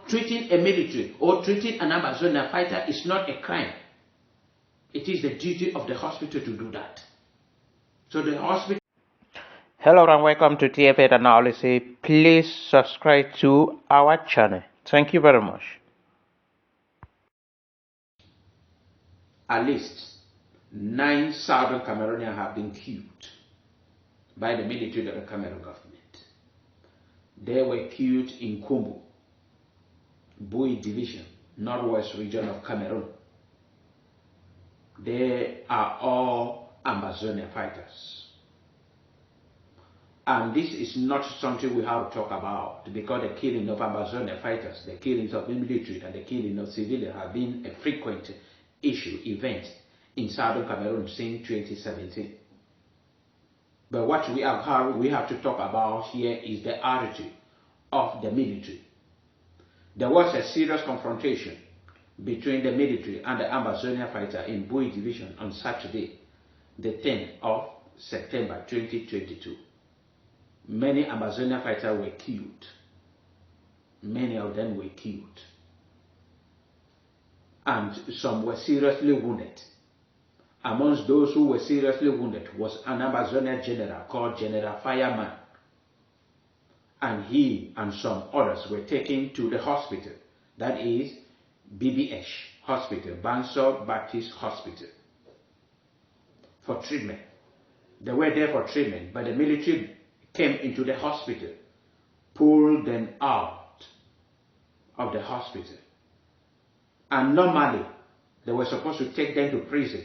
Treating a military or treating an Amazonian fighter is not a crime. It is the duty of the hospital to do that. So the hospital... Hello and welcome to TF8 Analysis. Please subscribe to our channel. Thank you very much. At least 9 Southern Cameroonians have been killed by the military of the Cameroon government. They were killed in Kumbo, Bui Division, Northwest region of Cameroon. They are all Amazonian fighters. And this is not something we have to talk about, because the killing of Amazonian fighters, the killings of the military and the killing of civilians have been a frequent event in Southern Cameroon since 2017. But what we have to talk about here is the attitude of the military. There was a serious confrontation between the military and the Amazonian fighter in Bui Division on Saturday, the 10th of September 2022. Many Amazonian fighters were killed. Many of them were killed. And some were seriously wounded. Amongst those who were seriously wounded was an Amazonian general called General Fireman. And he and some others were taken to the hospital, that is BBH Hospital, Banso Baptist Hospital, for treatment. They were there for treatment, but the military came into the hospital, pulled them out of the hospital. And normally, they were supposed to take them to prison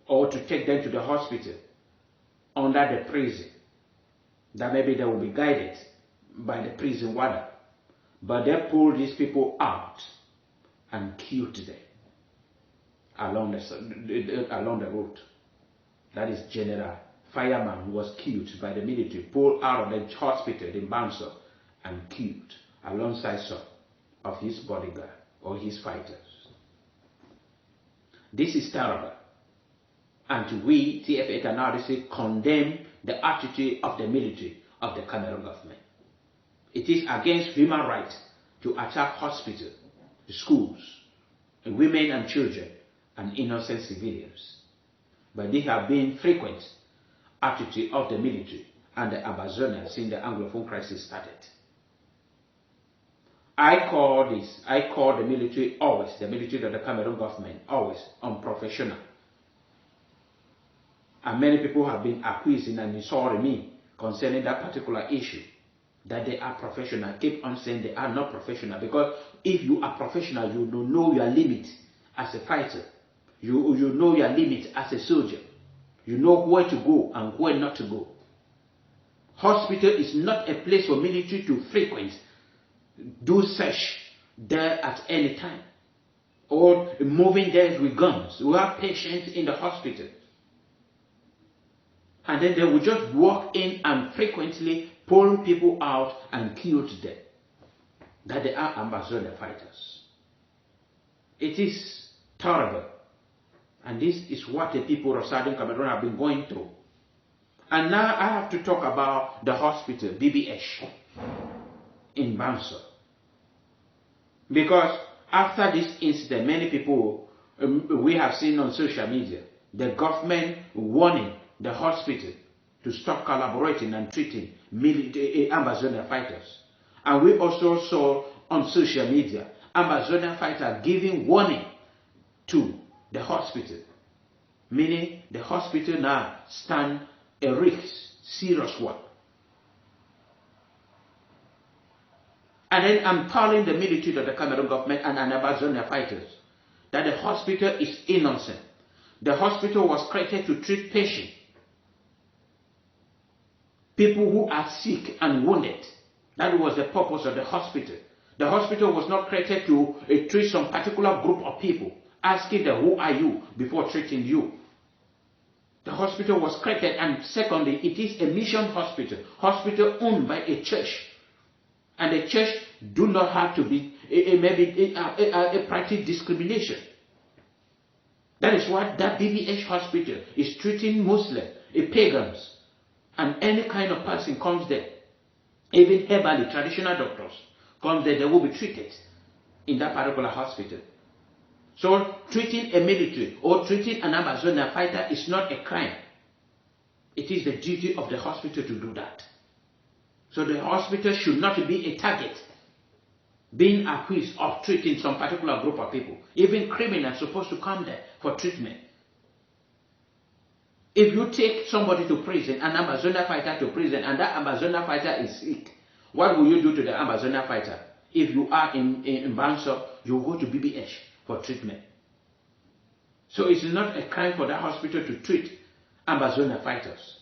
or to take them to the hospital under the prison, that maybe they will be guided by the prison warden. But they pulled these people out and killed them along the road. That is General Fireman, who was killed by the military, pulled out of the hospital in Banso and killed alongside some of his bodyguard or his fighters. This is terrible. And we, TF8 Analysis, condemn the attitude of the military of the Cameroon government. It is against human rights to attack hospitals, schools, women and children, and innocent civilians. But these have been frequent attitude of the military and the Amazonians since the Anglophone crisis started. I call the military always, the military of the Cameroon government, always unprofessional. And many people have been accusing and insulting me concerning that particular issue, that they are professional. I keep on saying they are not professional, because if you are professional, you know your limit as a fighter. You know your limit as a soldier. You know where to go and where not to go. Hospital is not a place for military to frequent, do search there at any time, or moving there with guns. We have patients in the hospital, and then they will just walk in and frequently pull people out and kill them. That they are Amazonian fighters. It is terrible. And this is what the people of Southern Cameroon have been going through. And now I have to talk about the hospital, BBH, in Banso. Because after this incident, many people, we have seen on social media, the government warning the hospital to stop collaborating and treating Amazonian fighters. And we also saw on social media, Amazonian fighters giving warning to the hospital, meaning the hospital now stand a risk, serious one. And then I'm telling the military of the Cameroon government and Amazonian fighters that the hospital is innocent. The hospital was created to treat patients, people who are sick and wounded. That was the purpose of the hospital. The hospital was not created to treat some particular group of people, asking them, who are you, before treating you. The hospital was created, and secondly, it is a mission hospital owned by a church. And the church do not have to be a practice discrimination. That is why that BBH hospital is treating Muslims, pagans, and any kind of person comes there. Even herbally, traditional doctors comes there, they will be treated in that particular hospital. So treating a military or treating an Amazonian fighter is not a crime. It is the duty of the hospital to do that. So the hospital should not be a target, being accused of treating some particular group of people. Even criminals are supposed to come there for treatment. If you take somebody to prison, an Amazonian fighter to prison, and that Amazonian fighter is sick, what will you do to the Amazonian fighter? If you are in Banso, you go to BBH for treatment. So it's not a crime for that hospital to treat Amazonian fighters.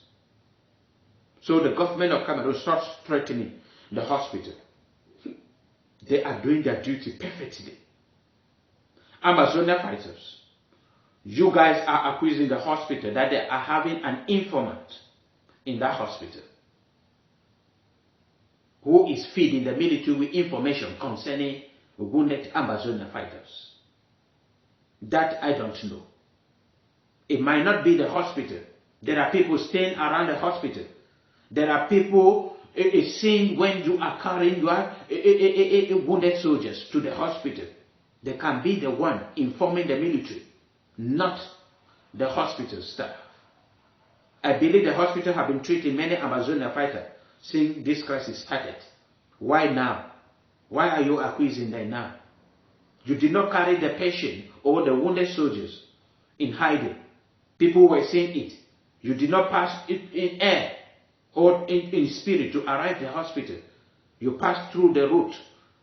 So the government of Cameroon starts threatening the hospital. They are doing their duty perfectly. Amazonian fighters, you guys are accusing the hospital that they are having an informant in that hospital who is feeding the military with information concerning wounded Amazonian fighters. That I don't know. It might not be the hospital. There are people staying around the hospital. There are people seeing when you are carrying your wounded soldiers to the hospital. They can be the one informing the military, not the hospital staff. I believe the hospital have been treating many Amazonian fighters since this crisis started. Why now? Why are you accusing them now? You did not carry the patient or the wounded soldiers in hiding. People were seeing it. You did not pass it in air or in spirit to arrive at the hospital. You passed through the route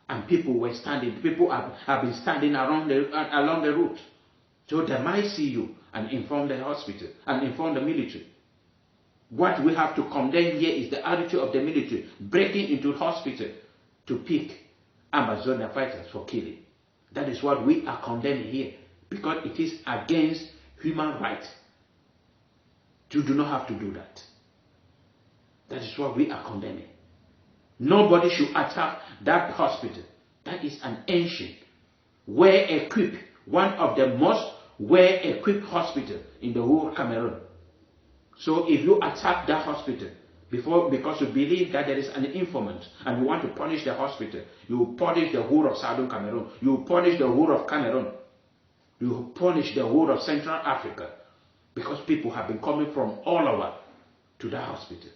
and people were standing. People have been standing along the route. So they might see you and inform the hospital and inform the military. What we have to condemn here is the attitude of the military breaking into hospital to pick Amazonian fighters for killing. That is what we are condemning here, because it is against human rights. You do not have to do that. That is what we are condemning. Nobody should attack that hospital. That is an ancient, well-equipped, one of the most well-equipped hospitals in the whole Cameroon. So if you attack that hospital because you believe that there is an informant and you want to punish the hospital, you punish the whole of Southern Cameroon, you punish the whole of Cameroon, you punish the whole of Central Africa, because people have been coming from all over to that hospital.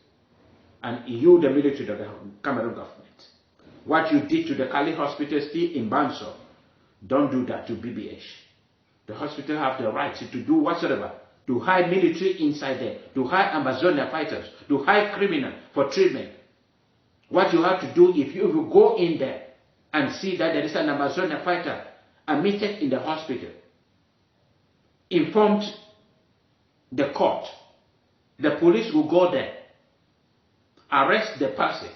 And you, the military of the Cameroon government, what you did to the Kali hospital still in Banso, don't do that to BBH. The hospital have the right to do whatsoever, to hire military inside there, to hire Amazonian fighters, to hire criminals for treatment. What you have to do, if you go in there and see that there is an Amazonian fighter admitted in the hospital, informed the court, the police will go there, arrest the person,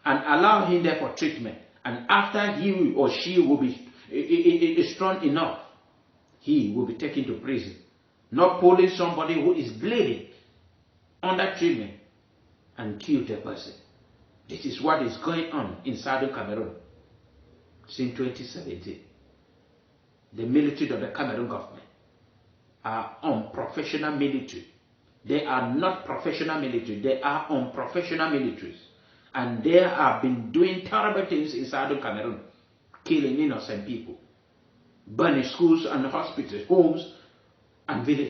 and allow him there for treatment. And after he or she will be strong enough, he will be taken to prison. Not pulling somebody who is bleeding under treatment and kill the person. This is what is going on in Southern Cameroon since 2017. The military of the Cameroon government are unprofessional military. They are not professional military. They are unprofessional militaries. And they have been doing terrible things in Southern Cameroon, killing innocent people, burning schools and hospitals, homes and villages.